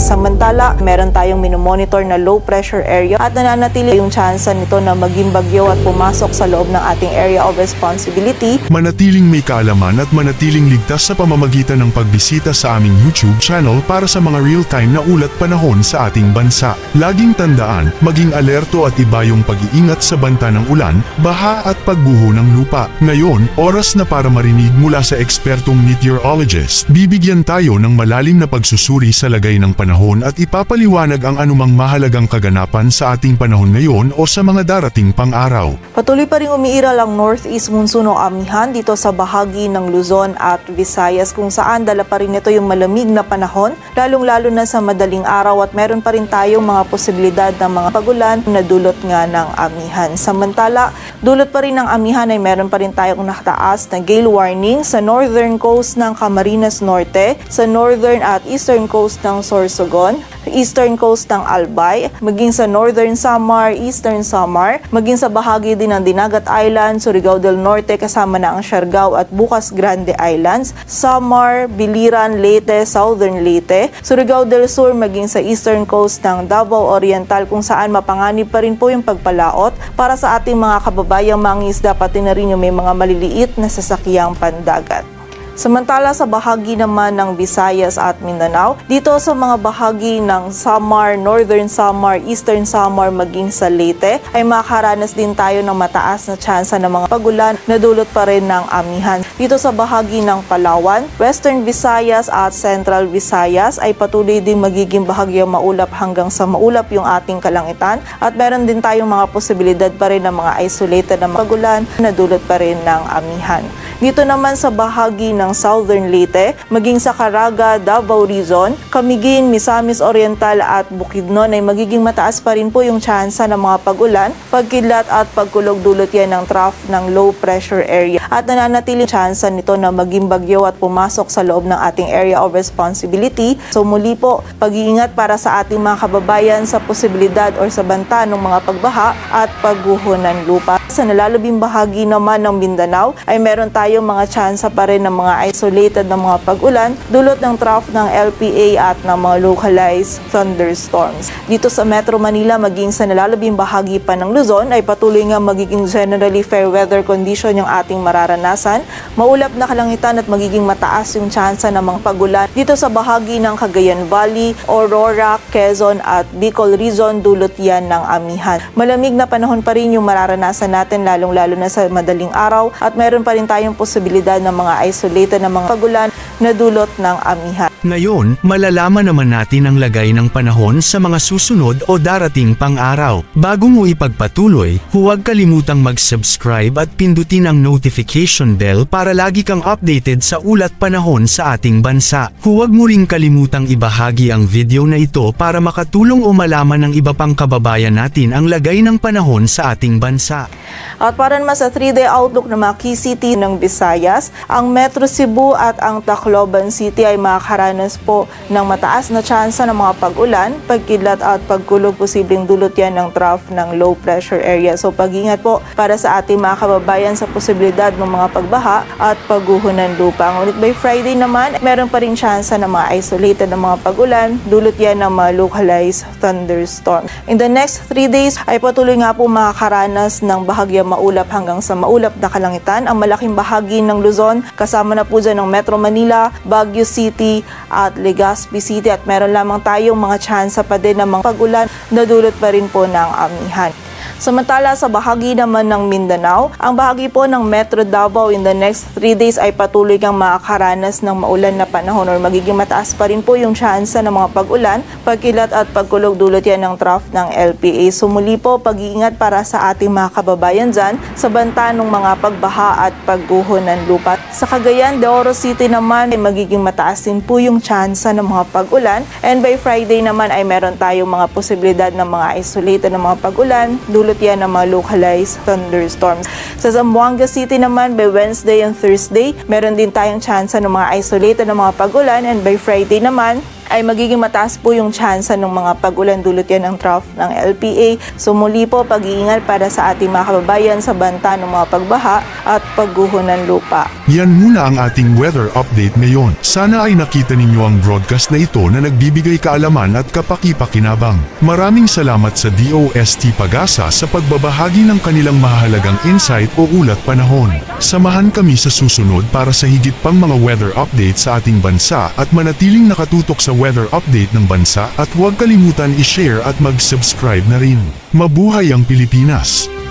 Samantala, meron tayong minomonitor na low pressure area at nananatili yung tsansa nito na maging bagyo at pumasok sa loob ng ating area of responsibility. Manatiling may kaalaman at manatiling ligtas sa pamamagitan ng pagbisita sa aming YouTube channel para sa mga real-time na ulat panahon sa ating bansa. Laging tandaan, maging alerto at iba yung pag-iingat sa banta ng ulan, baha at pagguho ng lupa. Ngayon, oras na para marinig mula sa ekspertong meteorologist. Bibigyan tayo ng malalim na pagsusuri sa lagay ng panahon at ipapaliwanag ang anumang mahalagang kaganapan sa ating panahon ngayon o sa mga darating pang-araw. Patuloy pa rin umiiral ang northeast monsoon o amihan dito sa bahagi ng Luzon at Visayas kung saan dala pa rin ito yung malamig na panahon, lalong-lalo na sa madaling araw at meron pa rin tayong mga posibilidad ng mga pagulan na dulot nga ng amihan. Samantala, dulot pa rin ng amihan ay meron pa rin tayong nakataas na gale warning sa northern coast ng Camarines Norte, sa northern at eastern coast ng Sorsogon, eastern coast ng Albay, maging sa northern Samar, eastern Samar, maging sa bahagi din ng Dinagat Island, Surigao del Norte kasama na ang Siargao at Bukas Grande Islands, Samar, Biliran, Leyte, southern Leyte, Surigao del Sur maging sa eastern coast ng Davao Oriental kung saan mapanganib pa rin po yung pagpalaot para sa ating mga kababayang mangingisda pati na rin yung may mga maliliit na sasakyang pandagat. Samantala sa bahagi naman ng Visayas at Mindanao, dito sa mga bahagi ng Samar, Northern Samar, Eastern Samar maging sa Leyte ay makakaranas din tayo ng mataas na tsansa ng mga pagulan na dulot pa rin ng amihan. Dito sa bahagi ng Palawan, Western Visayas at Central Visayas ay patuloy din magiging bahagyang maulap hanggang sa maulap yung ating kalangitan at meron din tayong mga posibilidad pa rin ng mga isolated na pagulan na dulot pa rin ng amihan. Dito naman sa bahagi ng Southern Leyte, maging sa Caraga, Davao Region, Camiguin, Misamis Oriental at Bukidnon ay magiging mataas pa rin po yung tsansa ng mga pagulan, pagkidlat at pagkulog dulot yan ng trough ng low pressure area. At nananatiling tsansa nito na maging bagyo at pumasok sa loob ng ating area of responsibility. So muli po, pag-iingat para sa ating mga kababayan sa posibilidad o sa banta ng mga pagbaha at pagguho ng lupa. Sa nalalabing bahagi naman ng Mindanao ay meron tayong mga tsansa pa rin ng mga isolated na mga pag-ulan dulot ng trough ng LPA at ng mga localized thunderstorms. Dito sa Metro Manila maging sa nalalabing bahagi pa ng Luzon ay patuloy nga magiging generally fair weather condition yung ating mararanasan. Maulap na kalangitan at magiging mataas yung tsansa ng mga pag-ulan dito sa bahagi ng Cagayan Valley, Aurora, Quezon at Bicol Region dulot yan ng amihan. Malamig na panahon pa rin yung mararanasan natin lalong-lalo na sa madaling araw at meron pa rin tayong posibilidad ng mga isolated na mga pagulan na dulot ng amihan. Ngayon, malalaman naman natin ang lagay ng panahon sa mga susunod o darating pang-araw. Bago mo ipagpatuloy, huwag kalimutang mag-subscribe at pindutin ang notification bell para lagi kang updated sa ulat panahon sa ating bansa. Huwag mo ring kalimutang ibahagi ang video na ito para makatulong o malaman ng iba pang kababayan natin ang lagay ng panahon sa ating bansa. At para naman sa 3-day outlook ng mga key city ng Visayas, ang Metro Cebu at ang Tacloban City ay makakaranas po ng mataas na tsansa ng mga pag-ulan, pagkidlat at pagkulog, posibleng dulot yan ng trough ng low pressure area. So pag-ingat po para sa ating mga kababayan sa posibilidad ng mga pagbaha at pagguho ng lupa. Ngunit by Friday naman, meron pa rin tsansa ng mga isolated na mga pag-ulan, dulot yan ng mga localized thunderstorm. In the next 3 days ay patuloy nga po makakaranas ng bahagyang maulap hanggang sa maulap na kalangitan ang malaking bahagi ng Luzon, kasama na po dyan ng Metro Manila, Baguio City at Legazpi City at meron lamang tayong mga tsansa pa din ng mga pag-ulan na dulot pa rin po ng amihan. Samantala sa bahagi naman ng Mindanao, ang bahagi po ng Metro Davao in the next 3 days ay patuloy kang makakaranas ng maulan na panahon or magiging mataas pa rin po yung tsansa ng mga pag-ulan, pagkilat at pagkulog dulot yan ng trough ng LPA. So muli po, pag-iingat para sa ating mga kababayan dyan sa banta ng mga pagbaha at pagguho ng lupa. Sa Cagayan de Oro City naman ay magiging mataas din po yung tsansa ng mga pag-ulan and by Friday naman ay meron tayong mga posibilidad ng mga isolated na mga pag-ulan, dulot yan ng mga localized thunderstorms. Sa Zamboanga City naman, by Wednesday and Thursday, meron din tayong tsansa ng mga isolated na mga pag-ulan and by Friday naman, ay magiging mataas po yung tsansa ng mga pag-ulan dulot yan ng trough ng LPA. So muli po, pag-iingat para sa ating mga kababayan sa banta ng mga pagbaha at pagguho ng lupa. Yan muna ang ating weather update ngayon. Sana ay nakita ninyo ang broadcast na ito na nagbibigay kaalaman at kapaki-pakinabang. Maraming salamat sa DOST Pag-asa sa pagbabahagi ng kanilang mahalagang insight o ulat panahon. Samahan kami sa susunod para sa higit pang mga weather update sa ating bansa at manatiling nakatutok sa weather update ng bansa at huwag kalimutan i-share at mag-subscribe na rin. Mabuhay ang Pilipinas!